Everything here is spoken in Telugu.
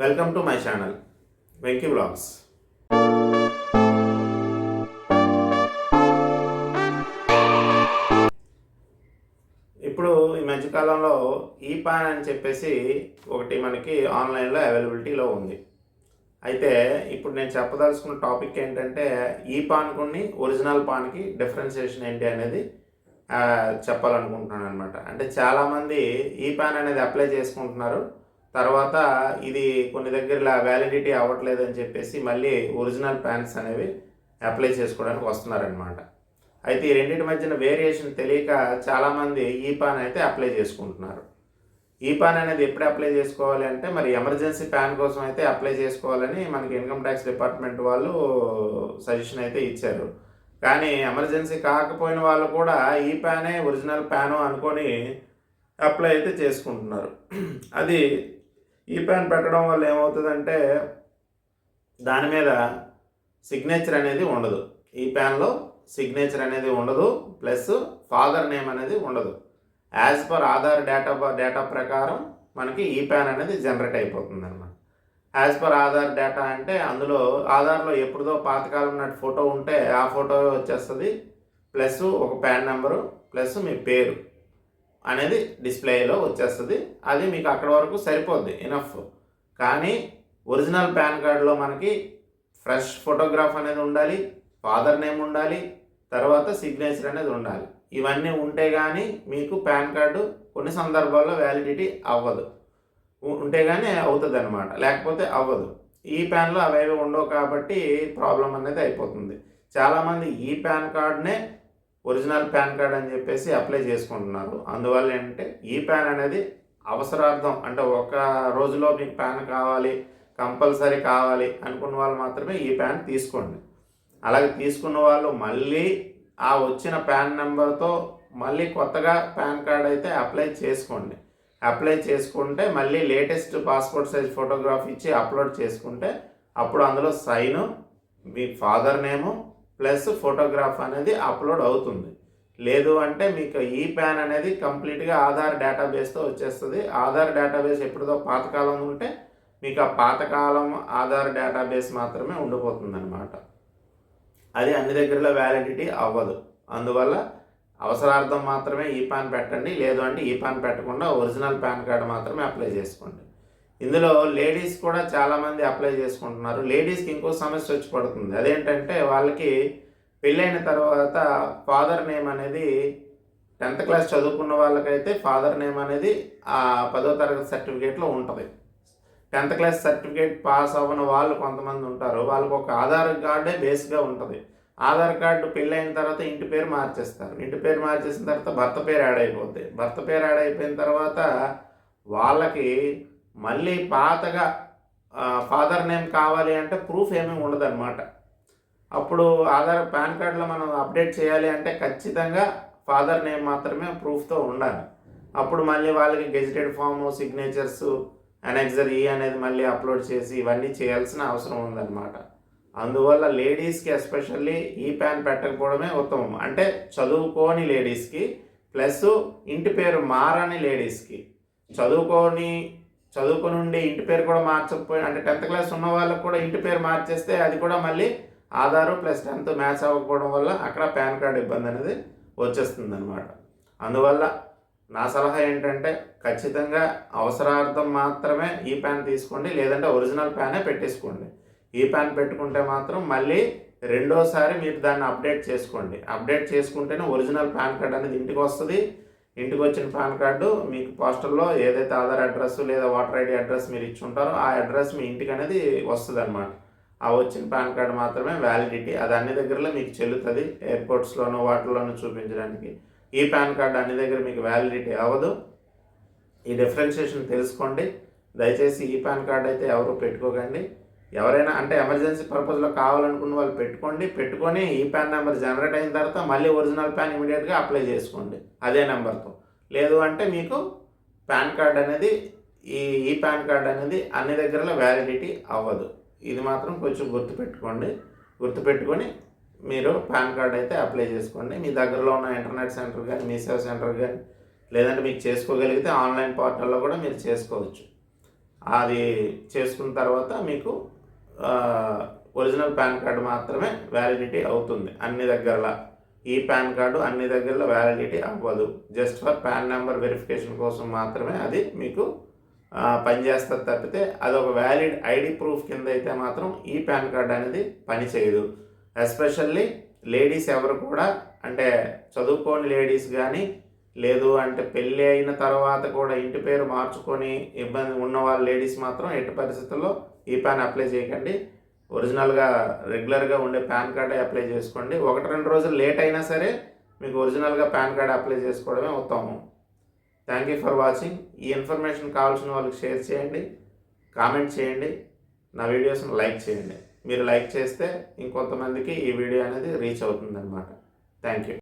Welcome to my channel Venky vlogs. ఇప్పుడు ఈ మధ్యకాలంలో ఈపాన్ అని చెప్పేసి ఒకటి మనకి ఆన్లైన్లో అవైలబిలిటీలో ఉంది. అయితే ఇప్పుడు నేను చెప్పదలుచుకున్న టాపిక్ ఏంటంటే ఈపాన్కుని ఒరిజినల్ పాన్కి డిఫరెన్షియేషన్ ఏంటి అనేది చెప్పాలనుకుంటున్నాను అనమాట. అంటే చాలామంది ఈపాన్ అనేది అప్లై చేసుకుంటున్నారు, తర్వాత ఇది కొన్ని దగ్గర వ్యాలిడిటీ అవ్వట్లేదు అని చెప్పేసి మళ్ళీ ఒరిజినల్ ప్యాన్స్ అనేవి అప్లై చేసుకోవడానికి వస్తున్నారనమాట. అయితే ఈ రెండింటి మధ్యన వేరియేషన్ తెలియక చాలామంది ఈపాన్ అయితే అప్లై చేసుకుంటున్నారు. ఈపాన్ అనేది ఎప్పుడు అప్లై చేసుకోవాలి అంటే మరి ఎమర్జెన్సీ ప్యాన్ కోసం అయితే అప్లై చేసుకోవాలని మనకి ఇన్కమ్ ట్యాక్స్ డిపార్ట్మెంట్ వాళ్ళు సజెషన్ అయితే ఇచ్చారు. కానీ ఎమర్జెన్సీ కాకపోయిన వాళ్ళు కూడా ఈ ప్యానే ఒరిజినల్ ప్యాను అనుకొని అప్లై అయితే చేసుకుంటున్నారు. అది ఈ ప్యాన్ పెట్టడం వల్ల ఏమవుతుందంటే దాని మీద సిగ్నేచర్ అనేది ఉండదు. ఈ ప్యాన్లో సిగ్నేచర్ అనేది ఉండదు, ప్లస్ ఫాదర్ నేమ్ అనేది ఉండదు. యాజ్ పర్ ఆధార్ డేటా ప్రకారం మనకి ఈ ప్యాన్ అనేది జనరేట్ అయిపోతుంది అన్నమాట. యాజ్ పర్ ఆధార్ డేటా అంటే అందులో ఆధార్లో ఎప్పుడుదో పాతకాలం ఉన్నట్టు ఫోటో ఉంటే ఆ ఫోటో వచ్చేస్తుంది, ప్లస్ ఒక ప్యాన్ నెంబరు ప్లస్ మీ పేరు అనేది డిస్ప్లేలో వచ్చేస్తుంది. అది మీకు అక్కడ వరకు సరిపోద్ది, ఇనఫ్. కానీ ఒరిజినల్ పాన్ కార్డులో మనకి ఫ్రెష్ ఫోటోగ్రాఫ్ అనేది ఉండాలి, ఫాదర్ నేమ్ ఉండాలి, తర్వాత సిగ్నేచర్ అనేది ఉండాలి. ఇవన్నీ ఉంటే కానీ మీకు పాన్ కార్డు కొన్ని సందర్భాల్లో వ్యాలిడిటీ అవ్వదు, ఉంటే కానీ అవుతుంది అనమాట, లేకపోతే అవ్వదు. ఈ ప్యాన్లో అవేవి ఉండవు కాబట్టి ప్రాబ్లం అనేది అయిపోతుంది. చాలామంది ఈ పాన్ కార్డ్నే ఒరిజినల్ పాన్ కార్డ్ అని చెప్పేసి అప్లై చేసుకుంటున్నారు. అందువల్ల ఏంటంటే ఈ ప్యాన్ అనేది అవసరార్థం, అంటే ఒక రోజులో మీకు ప్యాన్ కావాలి, కంపల్సరీ కావాలి అనుకున్న వాళ్ళు మాత్రమే ఈ ప్యాన్ తీసుకోండి. అలాగే తీసుకున్న వాళ్ళు మళ్ళీ ఆ వచ్చిన ప్యాన్ నెంబర్తో మళ్ళీ కొత్తగా పాన్ కార్డ్ అయితే అప్లై చేసుకోండి. అప్లై చేసుకుంటే మళ్ళీ లేటెస్ట్ పాస్పోర్ట్ సైజ్ ఫోటోగ్రాఫ్ ఇచ్చి అప్లోడ్ చేసుకుంటే అప్పుడు అందులో సైను, మీ ఫాదర్ నేము ప్లస్ ఫోటోగ్రాఫ్ అనేది అప్లోడ్ అవుతుంది. లేదు అంటే మీకు ఈ ప్యాన్ అనేది కంప్లీట్గా ఆధార్ డేటాబేస్తో వచ్చేస్తుంది. ఆధార్ డేటాబేస్ ఎప్పుడుదో పాతకాలం ఉంటే మీకు ఆ పాతకాలం ఆధార్ డేటాబేస్ మాత్రమే ఉండిపోతుంది అనమాట. అది అన్ని దగ్గరలో వ్యాలిడిటీ అవ్వదు. అందువల్ల అవసరార్థం మాత్రమే ఈ పాన్ పెట్టండి, లేదు అంటే ఈ పాన్ పెట్టకుండా ఒరిజినల్ పాన్ కార్డు మాత్రమే అప్లై చేసుకోండి. ఇందులో లేడీస్ కూడా చాలామంది అప్లై చేసుకుంటున్నారు. లేడీస్కి ఇంకో సమస్య వచ్చి పడుతుంది. అదేంటంటే వాళ్ళకి పెళ్ళైన తర్వాత ఫాదర్ నేమ్ అనేది 10th క్లాస్ చదువుకున్న వాళ్ళకైతే ఫాదర్ నేమ్ అనేది ఆ 10వ తరగతి సర్టిఫికేట్లో ఉంటుంది. 10th క్లాస్ సర్టిఫికేట్ పాస్ అవ్వని వాళ్ళు కొంతమంది ఉంటారు, వాళ్ళకు ఒక ఆధార్ కార్డే బేస్గా ఉంటుంది. ఆధార్ కార్డు పెళ్ళైన తర్వాత ఇంటి పేరు మార్చేస్తారు. ఇంటి పేరు మార్చేసిన తర్వాత భర్త పేరు యాడ్ అయిపోద్ది. భర్త పేరు యాడ్ అయిపోయిన తర్వాత వాళ్ళకి మళ్ళీ పాతగా ఫాదర్ నేమ్ కావాలి అంటే ప్రూఫ్ ఏమీ ఉండదన్నమాట. అప్పుడు ఆధార్ పాన్ కార్డులో మనం అప్డేట్ చేయాలి అంటే ఖచ్చితంగా ఫాదర్ నేమ్ మాత్రమే ప్రూఫ్తో ఉండాలి. అప్పుడు మళ్ళీ వాళ్ళకి గెజిటెడ్ ఫాము, సిగ్నేచర్స్, అనెక్సర్ ఈ అనేది మళ్ళీ అప్లోడ్ చేసి ఇవన్నీ చేయాల్సిన అవసరం ఉందన్నమాట. అందువల్ల లేడీస్కి ఎస్పెషల్లీ ఈ ప్యాన్ పెట్టకపోవడమే ఉత్తమం. అంటే చదువుకోని లేడీస్కి ప్లస్ ఇంటి పేరు మారని లేడీస్కి, చదువుకొని ఉండి ఇంటి పేరు కూడా మార్చకపోయి, అంటే 10th క్లాస్ ఉన్న వాళ్ళకు కూడా ఇంటి పేరు మార్చేస్తే అది కూడా మళ్ళీ ఆధారు ప్లస్ 10th మ్యాచ్ అవ్వకపోవడం వల్ల అక్కడ పాన్ కార్డు ఇబ్బంది అనేది వచ్చేస్తుంది అనమాట. అందువల్ల నా సలహా ఏంటంటే ఖచ్చితంగా అవసరార్థం మాత్రమే ఈ ప్యాన్ తీసుకోండి, లేదంటే ఒరిజినల్ ప్యానే పెట్టేసుకోండి. ఈ ప్యాన్ పెట్టుకుంటే మాత్రం మళ్ళీ రెండోసారి మీరు దాన్ని అప్డేట్ చేసుకోండి. అప్డేట్ చేసుకుంటేనే ఒరిజినల్ పాన్ కార్డ్ అనేది ఇంటికి వస్తుంది. ఇంటికి వచ్చిన పాన్ కార్డు మీకు పోస్టల్లో ఏదైతే ఆధార్ అడ్రస్ లేదా ఓటర్ ఐడి అడ్రస్ మీరు ఇచ్చి ఉంటారో ఆ అడ్రస్ మీ ఇంటికి అనేది వస్తుంది అనమాట. ఆ వచ్చిన పాన్ కార్డు మాత్రమే వ్యాలిడిటీ, అది అన్ని దగ్గరలో మీకు చెల్లుతుంది. ఎయిర్పోర్ట్స్లోనూ వాటిల్లోనూ చూపించడానికి ఈ పాన్ కార్డు అన్ని దగ్గర మీకు వ్యాలిడిటీ అవ్వదు. ఈ డిఫరెన్షియేషన్ తెలుసుకోండి. దయచేసి ఈ పాన్ కార్డు అయితే ఎవరు పెట్టుకోకండి. ఎవరైనా అంటే ఎమర్జెన్సీ పర్పస్లో కావాలనుకున్న వాళ్ళు పెట్టుకొని ఈ పాన్ నెంబర్ జనరేట్ అయిన తర్వాత మళ్ళీ ఒరిజినల్ పాన్ ఇమీడియట్గా అప్లై చేసుకోండి అదే నెంబర్తో. లేదు అంటే మీకు పాన్ కార్డ్ అనేది ఈ పాన్ కార్డ్ అనేది అన్ని దగ్గరలో వ్యాలిడిటీ అవ్వదు. ఇది మాత్రం కొంచెం గుర్తుపెట్టుకొని మీరు పాన్ కార్డ్ అయితే అప్లై చేసుకోండి. మీ దగ్గరలో ఉన్న ఇంటర్నెట్ సెంటర్ కానీ, మీ సేవ సెంటర్ కానీ, లేదంటే మీకు చేసుకోగలిగితే ఆన్లైన్ పోర్టల్లో కూడా మీరు చేసుకోవచ్చు. అది చేసుకున్న తర్వాత మీకు ఒరిజినల్ పాన్ కార్డు మాత్రమే వ్యాలిడిటీ అవుతుంది అన్ని దగ్గరలా. ఈ పాన్ కార్డు అన్ని దగ్గరలో వ్యాలిడిటీ అవ్వదు. Just for pan number verification కోసం మాత్రమే అది మీకు పనిచేస్తుంది తప్పితే అది ఒక వ్యాలిడ్ ఐడి ప్రూఫ్ కింద అయితే మాత్రం ఈ పాన్ కార్డ్ అనేది పని చేయదు. ఎస్పెషల్లీ లేడీస్ ఎవరు కూడా, అంటే చదువుకోని లేడీస్ కానీ, లేదు అంటే పెళ్ళి అయిన తర్వాత కూడా ఇంటి పేరు మార్చుకొని ఇబ్బంది ఉన్న వాళ్ళ లేడీస్ మాత్రం ఎట్టి పరిస్థితుల్లో ఈ పాన్ అప్లై చేయకండి. ఒరిజినల్గా రెగ్యులర్గా ఉండే పాన్ కార్డే అప్లై చేసుకోండి. 1-2 రోజులు లేట్ అయినా సరే మీకు ఒరిజినల్గా పాన్ కార్డ్ అప్లై చేసుకోవడమే ఉత్తమం. Thank you for watching. ఈ ఇన్ఫర్మేషన్ కావాల్సిన వాళ్ళకి షేర్ చేయండి, కామెంట్ చేయండి, నా వీడియోస్ని లైక్ చేయండి. మీరు లైక్ చేస్తే ఇంకొంతమందికి ఈ వీడియో అనేది రీచ్ అవుతుందన్నమాట. Thank you.